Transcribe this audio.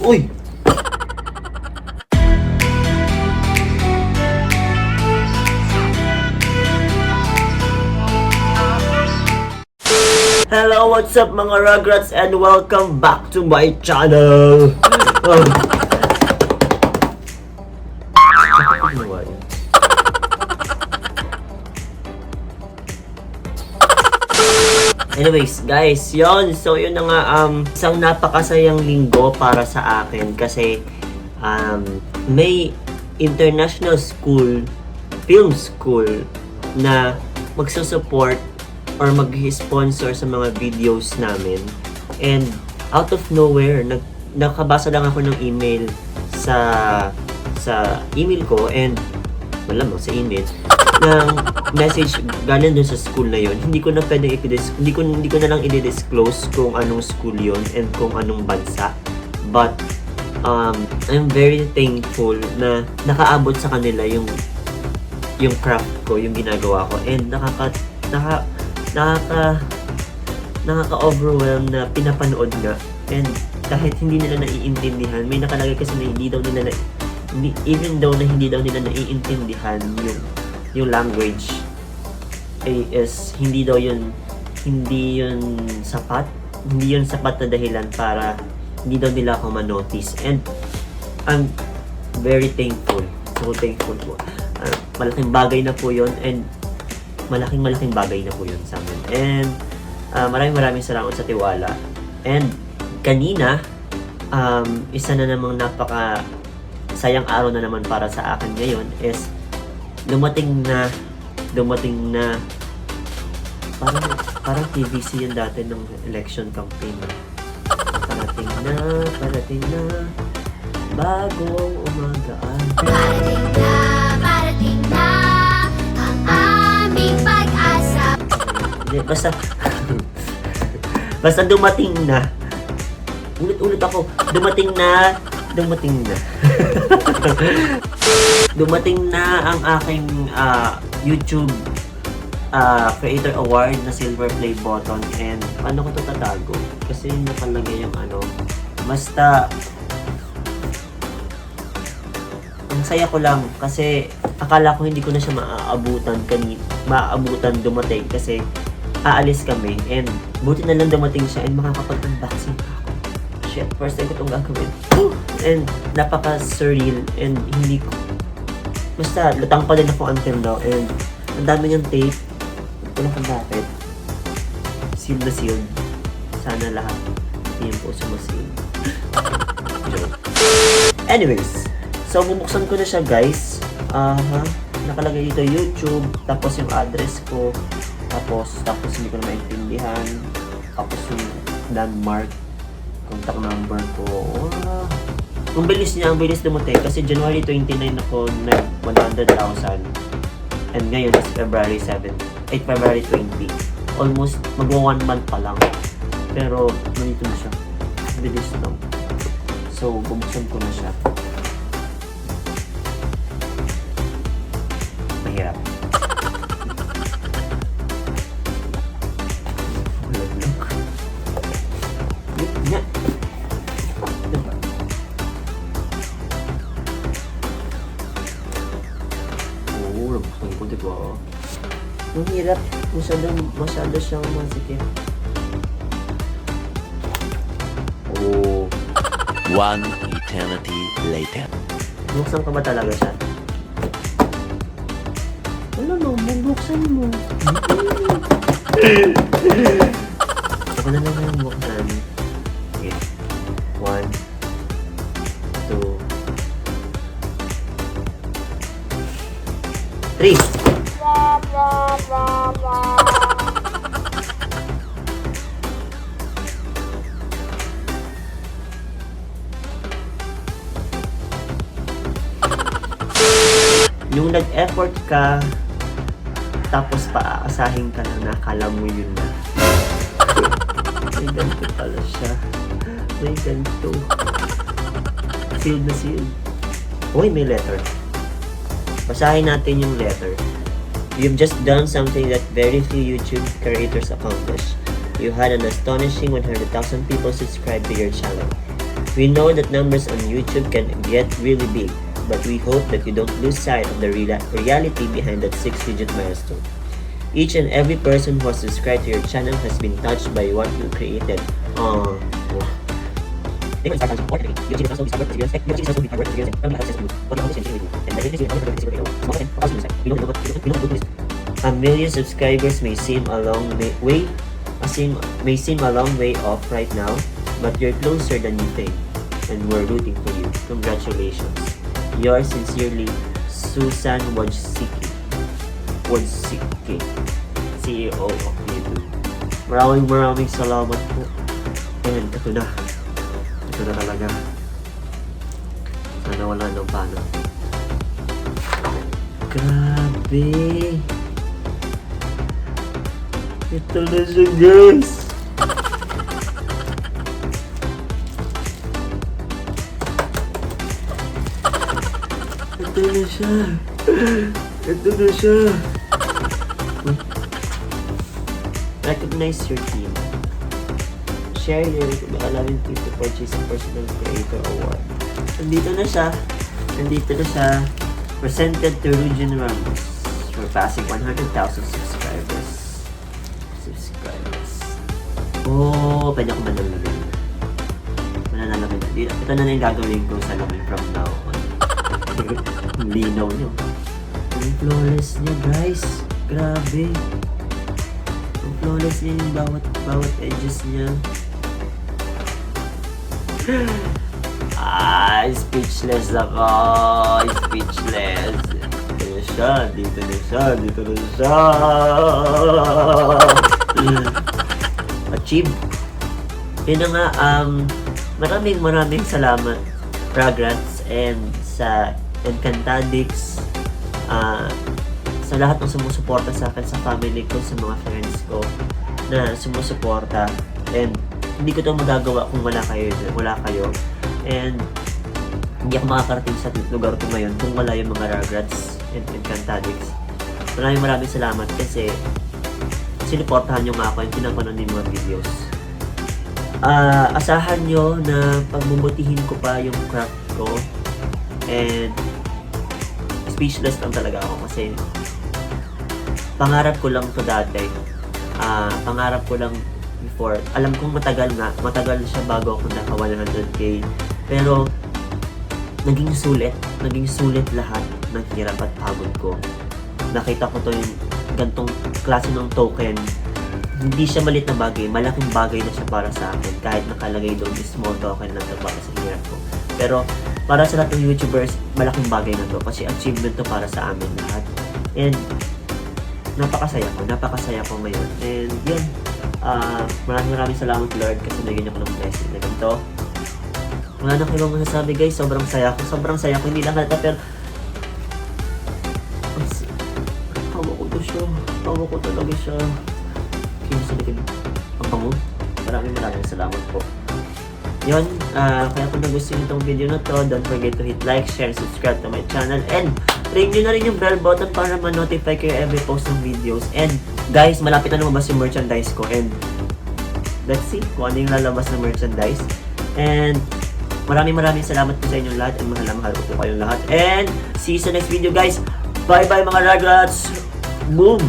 Uy! Hello, what's up mga Rugrats and welcome back to my channel! Anyways, guys, yun. So, yun na nga, isang napakasayang linggo para sa akin kasi may international school, film school na magsusupport or mag-sponsor sa mga videos namin. And out of nowhere, nakabasa lang ako ng email sa email ko and malamang sa email ng message galing dun sa school na yon. Hindi ko na pwedeng hindi ko na lang i-disclose kung anong school yon and kung anong bansa. But I'm very thankful na nakaabot sa kanila yung craft ko, yung ginagawa ko, and nakaka-overwhelm na pinapanood nga. And kahit hindi nila naiintindihan, may nakalagay kasi na hindi daw nila naiintindihan yung language is hindi yun sapat na dahilan para hindi daw nila ako ma-notice. And I'm very thankful, so thankful po. Malaking bagay na po yun, and malaking bagay na po yun sa amin. And maraming salamat sa tiwala. And kanina, isa na namang napaka sayang araw na naman para sa akin ngayon is dumating na parang TVC yun dati ng election campaign. Parating na bagong umagaan. Parating na ang aming pag-asa. Basta dumating na. Ulit ako. Dumating na. Dumating na ang aking YouTube Creator Award na Silver Play button. And paano ko ito tatago? Kasi nakalagay yung basta ang saya ko lang kasi akala ko hindi ko na siya maaabutan dumating kasi aalis kami, and buti na lang dumating siya and makakapag-unboxing ako. Shit, first time ko itong gagawin. And napaka-surreal, and hindi ko basta lutang pa din ako until now, and ang dami niyang tape. Wala kang bakit. Sealed na sealed. Sana lahat hindi yung puso ma-sealed. Anyways, so bubuksan ko na siya, guys. Nakalagay dito YouTube, tapos yung address ko, tapos hindi ko na maintindihan, tapos yung landmark, contact number ko. Ang bilis dumating kasi January 29 ako nag 100,000, and ngayon is February 20. Almost magwa 1 month pa lang, pero nandito na siya. Bilis lang. So bubuksan ko na siya. Mahirap. Ang hirap. Masyado siyang masikip. Oh. One eternity later. Buksan ka ba talaga siya? Wala no, buksan mo. Ako na lang yung buksan. Okay. 1, 2, 3. Yung nag-effort ka, tapos paaasahin ka lang na akala mo yun na. May ganito pala siya. May ganito. Sealed na sealed. Uy, may letter. Basahin natin yung letter. You've just done something that very few YouTube creators accomplish. You had an astonishing 100,000 people subscribe to your channel. We know that numbers on YouTube can get really big, but we hope that you don't lose sight of the reality behind that 6-digit milestone. Each and every person who has subscribed to your channel has been touched by what you created. A million subscribers may seem a long way off right now, but you're closer than you think, and we're rooting for you. Congratulations. Yours sincerely, Susan Wojcicki, CEO of YouTube. Maraming salamat po. And ito na talaga. Sana wala nang paano. Grabe. Ito na siya, guys. Ito na siya. Recognize your team. Share your allowing team to purchase a personal creator award. Nandito na siya. Presented to Rugene Ramos for passing 100,000 subscribers. Oh, pwede ako manalamin. Ito na yung gagawin ko sa lamin from now on. Linaw nyo. Ang flawless niya, guys. Grabe. Ang flawless niya yung bawat edges niya. Speechless ako. Speechless. Dito na siya. Achieve. Yun na nga, maraming salamat, Rugrats, and sa Encantadix, sa lahat ng sumusuporta sa akin, sa family ko, sa mga friends ko na sumusuporta. And hindi ko ito magagawa kung wala kayo. And hindi ako makakarating sa lugar ko ngayon kung wala yung mga Rugrats and Encantadix. Maraming salamat kasi sinuportahan nyo nga ako yung pinapanood ng mga videos. Asahan nyo na pagbubutihin ko pa yung craft ko, and speechless lang talaga ako kasi pangarap ko lang to dati. Pangarap ko lang before. Alam kong matagal siya bago ako naka 100k, pero naging sulit lahat ng hirap at pagod ko. Nakita ko to yung gantong klase ng token. Hindi siya maliit na bagay, malaking bagay na siya para sa akin. Kahit nakalagay doon, small token lang to para sa hirap ko. Pero para sa lahat ng YouTubers, malaking bagay na to kasi achievement to para sa amin lahat. And napakasaya ko ngayon. And yun, maraming salamat Lord kasi naging ako ng blessing na ganito. Wala na kayo masasabi guys, sobrang saya ko, hindi lang halata pero tawa ko talaga siya. Sa likod ang bango. Maraming salamat po. Yun, kaya kung nagustuhan nyo itong video na to, don't forget to hit like, share, and subscribe to my channel. And ring nyo na rin yung bell button para ma-notify kayo every post ng videos. And guys, malapit na lumabas yung merchandise ko. And let's see kung ano yung lalabas na merchandise. And maraming salamat po sa inyong lahat. And mahal ko po kayong lahat. And see you sa next video guys. Bye bye mga Rugrats. Boom!